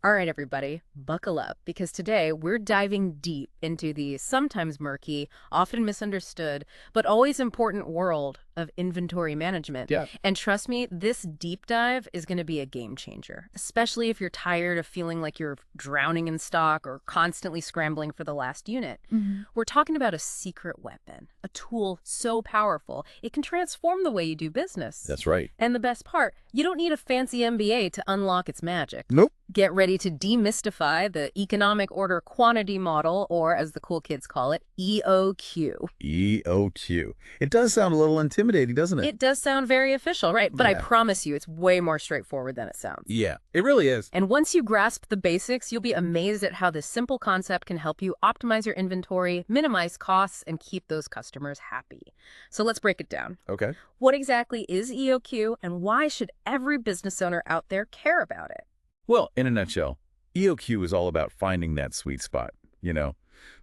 All right, everybody, buckle up because today we're diving deep into the sometimes murky, often misunderstood, but always important world of inventory management. Yeah. And trust me, this deep dive is going to be a game changer, especially if you're tired of feeling like you're drowning in stock or constantly scrambling for the last unit. Mhm. We're talking about a secret weapon, a tool so powerful it can transform the way you do business. That's right. And the best part, you don't need a fancy MBA to unlock its magic. Nope. Get ready to demystify the economic order quantity model, or as the cool kids call it, EOQ. EOQ. It does sound a little intimidating, doesn't it? It does sound very official, right? But I Yeah. promise you, it's way more straightforward than it sounds. Yeah, it really is. And once you grasp the basics, you'll be amazed at how this simple concept can help you optimize your inventory, minimize costs, and keep those customers happy. So let's break it down. Okay. What exactly is EOQ, and why should every business owner out there care about it? Well, in a nutshell, EOQ is all about finding that sweet spot,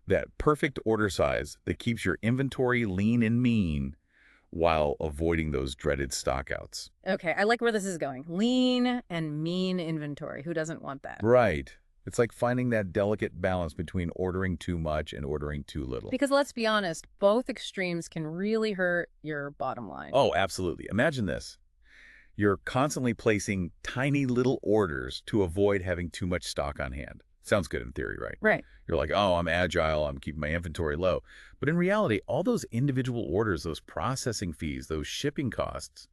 that perfect order size that keeps your inventory lean and mean while avoiding those dreaded stockouts. Okay, I like where this is going. Lean and mean inventory. Who doesn't want that? Right. It's like finding that delicate balance between ordering too much and ordering too little. Because let's be honest, both extremes can really hurt your bottom line. Oh, absolutely. Imagine this. You're constantly placing tiny little orders to avoid having too much stock on hand. Sounds good in theory, right? Right. You're like, oh, I'm agile, I'm keeping my inventory low. But in reality, all those individual orders, those processing fees, those shipping costs,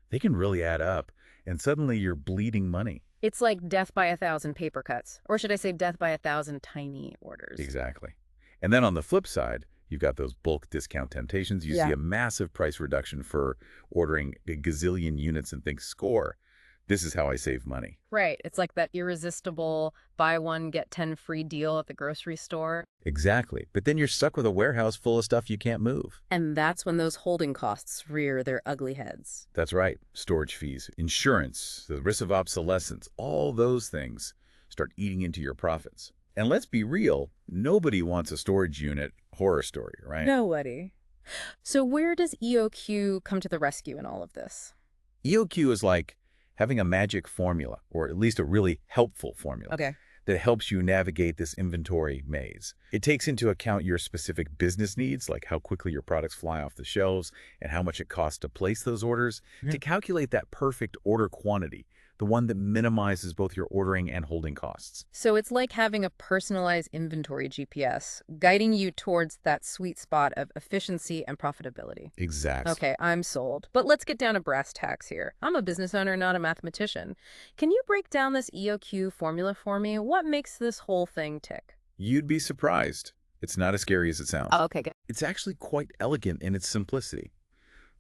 they can really add up. And suddenly you're bleeding money. It's like death by 1,000 paper cuts. Or should I say death by 1,000 tiny orders? Exactly. And then on the flip side, you've got those bulk discount temptations. You see a massive price reduction for ordering a gazillion units and think, score. This is how I save money. Right. It's like that irresistible buy one, get 10 free deal at the grocery store. Exactly. But then you're stuck with a warehouse full of stuff you can't move. And that's when those holding costs rear their ugly heads. That's right. Storage fees, insurance, the risk of obsolescence, all those things start eating into your profits. And let's be real, nobody wants a storage unit horror story, right? Nobody. So where does EOQ come to the rescue in all of this? EOQ is like having a magic formula, or at least a really helpful formula. Okay. That helps you navigate this inventory maze. It takes into account your specific business needs, like how quickly your products fly off the shelves and how much it costs to place those orders, to calculate that perfect order quantity, the one that minimizes both your ordering and holding costs. So it's like having a personalized inventory GPS, guiding you towards that sweet spot of efficiency and profitability. Exactly. Okay, I'm sold. But let's get down to brass tacks here. I'm a business owner, not a mathematician. Can you break down this EOQ formula for me? What makes this whole thing tick? You'd be surprised. It's not as scary as it sounds. Oh, okay, good. It's actually quite elegant in its simplicity.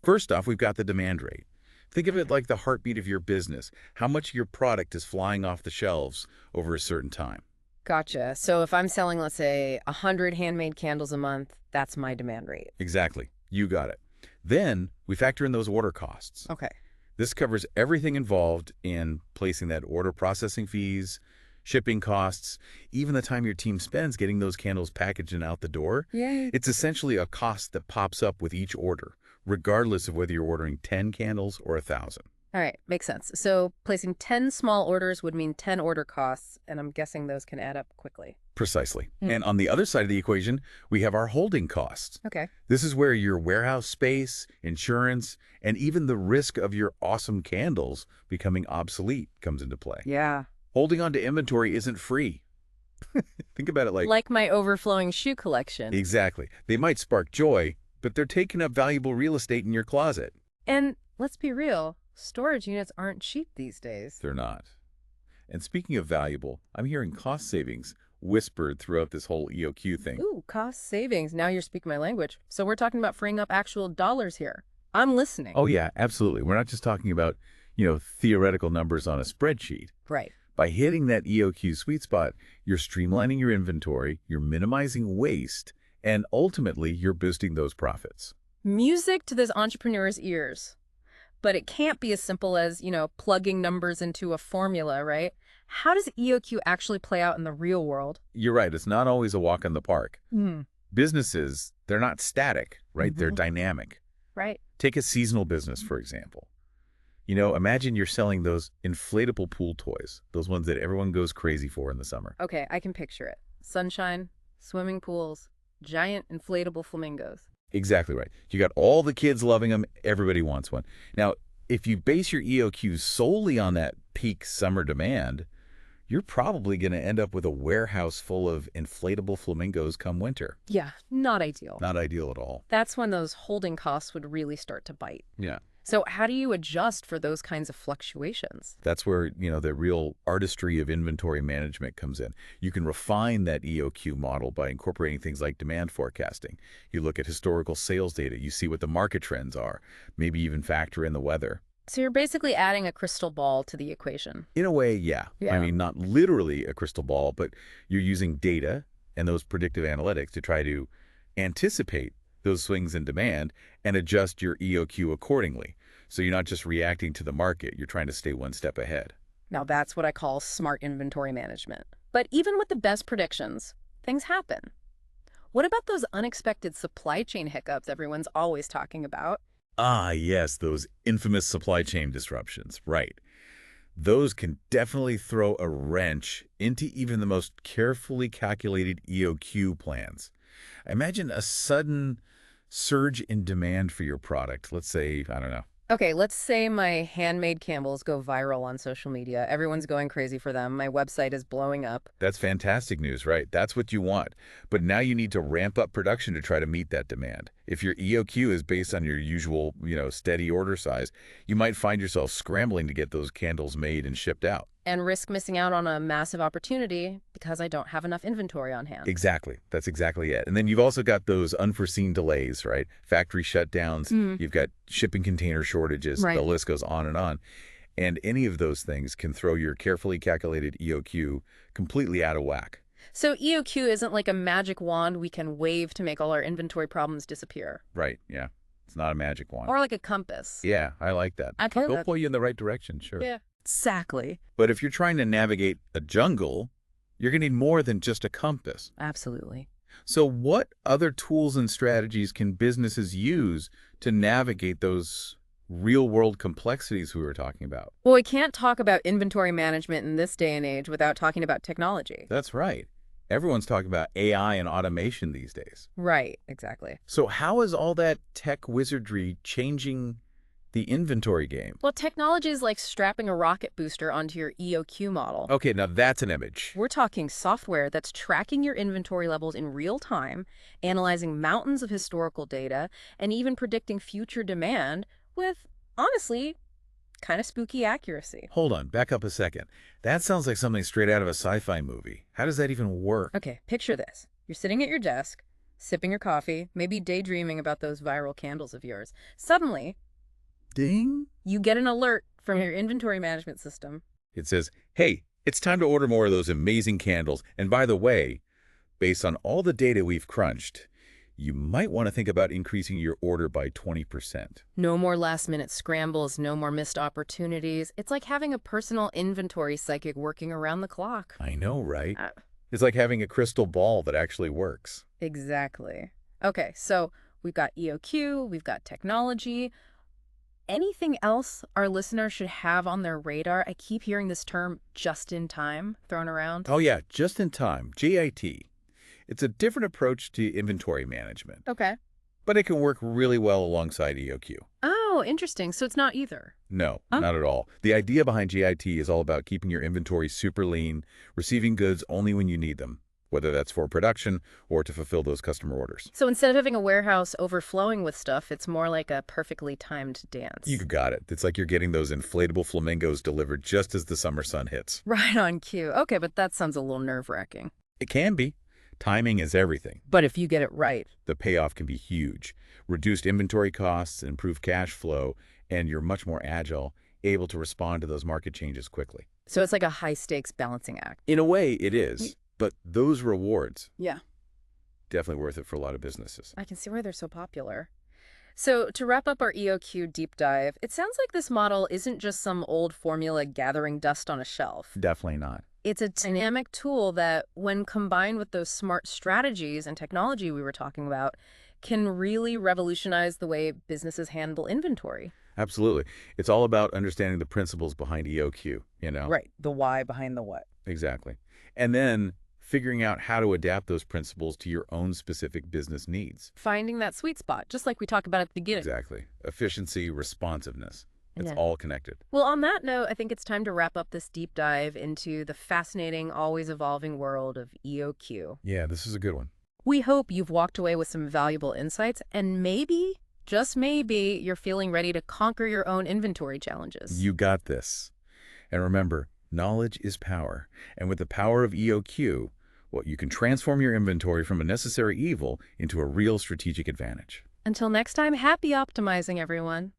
First off, we've got the demand rate. Think of it like the heartbeat of your business, how much of your product is flying off the shelves over a certain time. Gotcha. So if I'm selling, let's say, 100 handmade candles a month, that's my demand rate. Exactly. You got it. Then we factor in those order costs. Okay. This covers everything involved in placing that order, processing fees, shipping costs, even the time your team spends getting those candles packaged and out the door. Yay. It's essentially a cost that pops up with each order, regardless of whether you're ordering 10 candles or 1,000. All right, makes sense. So placing 10 small orders would mean 10 order costs, and I'm guessing those can add up quickly. Precisely. And on the other side of the equation, we have our holding costs. Okay. This is where your warehouse space, insurance, and even the risk of your awesome candles becoming obsolete comes into play. Yeah. Holding on to inventory isn't free. Think about it Like my overflowing shoe collection. Exactly. They might spark joy, but they're taking up valuable real estate in your closet. And let's be real, storage units aren't cheap these days. They're not. And speaking of valuable, I'm hearing cost savings whispered throughout this whole EOQ thing. Ooh, cost savings. Now you're speaking my language. So we're talking about freeing up actual dollars here. I'm listening. Oh, yeah, absolutely. We're not just talking about, theoretical numbers on a spreadsheet. Right. By hitting that EOQ sweet spot, you're streamlining your inventory, you're minimizing waste, and ultimately, you're boosting those profits. Music to this entrepreneur's ears. But it can't be as simple as, plugging numbers into a formula, right? How does EOQ actually play out in the real world? You're right. It's not always a walk in the park. Businesses, they're not static, right? They're dynamic. Right. Take a seasonal business, for example. Imagine you're selling those inflatable pool toys, those ones that everyone goes crazy for in the summer. Okay, I can picture it. Sunshine, swimming pools, giant inflatable flamingos. Exactly right. You got all the kids loving them. Everybody wants one. Now, if you base your EOQ solely on that peak summer demand, you're probably going to end up with a warehouse full of inflatable flamingos come winter. Yeah, not ideal. Not ideal at all. That's when those holding costs would really start to bite. Yeah. So how do you adjust for those kinds of fluctuations? That's where, the real artistry of inventory management comes in. You can refine that EOQ model by incorporating things like demand forecasting. You look at historical sales data, you see what the market trends are, maybe even factor in the weather. So you're basically adding a crystal ball to the equation. In a way, yeah. Yeah. I mean, not literally a crystal ball, but you're using data and those predictive analytics to try to anticipate those swings in demand and adjust your EOQ accordingly. So you're not just reacting to the market, you're trying to stay one step ahead. Now that's what I call smart inventory management. But even with the best predictions, things happen. What about those unexpected supply chain hiccups everyone's always talking about? Ah, yes, those infamous supply chain disruptions, right. Those can definitely throw a wrench into even the most carefully calculated EOQ plans. Imagine a sudden surge in demand for your product. Let's say, I don't know. Okay, let's say my handmade candles go viral on social media. Everyone's going crazy for them. My website is blowing up. That's fantastic news, right? That's what you want. But now you need to ramp up production to try to meet that demand. If your EOQ is based on your usual, steady order size, you might find yourself scrambling to get those candles made and shipped out. And risk missing out on a massive opportunity because I don't have enough inventory on hand. Exactly. That's exactly it. And then you've also got those unforeseen delays, right? Factory shutdowns. You've got shipping container shortages. Right. The list goes on and on. And any of those things can throw your carefully calculated EOQ completely out of whack. So EOQ isn't like a magic wand we can wave to make all our inventory problems disappear. Right. Yeah. It's not a magic wand. Or like a compass. Yeah, I like that. Okay, It'll point you in the right direction, sure. Yeah, exactly. But if you're trying to navigate a jungle, you're going to need more than just a compass. Absolutely. So what other tools and strategies can businesses use to navigate those real-world complexities we were talking about? Well, we can't talk about inventory management in this day and age without talking about technology. That's right. Everyone's talking about AI and automation these days. Right, exactly. So how is all that tech wizardry changing the inventory game? Well, technology is like strapping a rocket booster onto your EOQ model. Okay, now that's an image. We're talking software that's tracking your inventory levels in real time, analyzing mountains of historical data, and even predicting future demand with, honestly, kind of spooky accuracy. Hold on, back up a second. That sounds like something straight out of a sci-fi movie. How does that even work? Okay, picture this. You're sitting at your desk, sipping your coffee, maybe daydreaming about those viral candles of yours. Suddenly, Ding! you get an alert from your inventory management system. It says, hey, it's time to order more of those amazing candles. And by the way, based on all the data we've crunched, you might want to think about increasing your order by 20%. No more last-minute scrambles, no more missed opportunities. It's like having a personal inventory psychic working around the clock. I know, right? It's like having a crystal ball that actually works. Exactly. Okay, so we've got EOQ, we've got technology. Anything else our listeners should have on their radar? I keep hearing this term just in time thrown around. Oh yeah, just in time, JIT. It's a different approach to inventory management, Okay. but it can work really well alongside EOQ. Oh, interesting. So it's not either. No, Huh? not at all. The idea behind JIT is all about keeping your inventory super lean, receiving goods only when you need them, whether that's for production or to fulfill those customer orders. So instead of having a warehouse overflowing with stuff, it's more like a perfectly timed dance. You got it. It's like you're getting those inflatable flamingos delivered just as the summer sun hits. Right on cue. Okay, but that sounds a little nerve-wracking. It can be. Timing is everything. But if you get it right. The payoff can be huge. Reduced inventory costs, improved cash flow, and you're much more agile, able to respond to those market changes quickly. So it's like a high-stakes balancing act. In a way, it is. But those rewards, Yeah. definitely worth it for a lot of businesses. I can see why they're so popular. So to wrap up our EOQ deep dive, it sounds like this model isn't just some old formula gathering dust on a shelf. Definitely not. It's a dynamic tool that, when combined with those smart strategies and technology we were talking about, can really revolutionize the way businesses handle inventory. Absolutely. It's all about understanding the principles behind EOQ, you know? Right. The why behind the what. Exactly. And then figuring out how to adapt those principles to your own specific business needs. Finding that sweet spot, just like we talked about at the beginning. Exactly. Efficiency, responsiveness. It's Yeah. all connected. Well, on that note, I think it's time to wrap up this deep dive into the fascinating, always evolving world of EOQ. Yeah, this is a good one. We hope you've walked away with some valuable insights, and maybe, just maybe, you're feeling ready to conquer your own inventory challenges. You got this. And remember, knowledge is power. And with the power of EOQ, well, you can transform your inventory from a necessary evil into a real strategic advantage. Until next time, happy optimizing, everyone.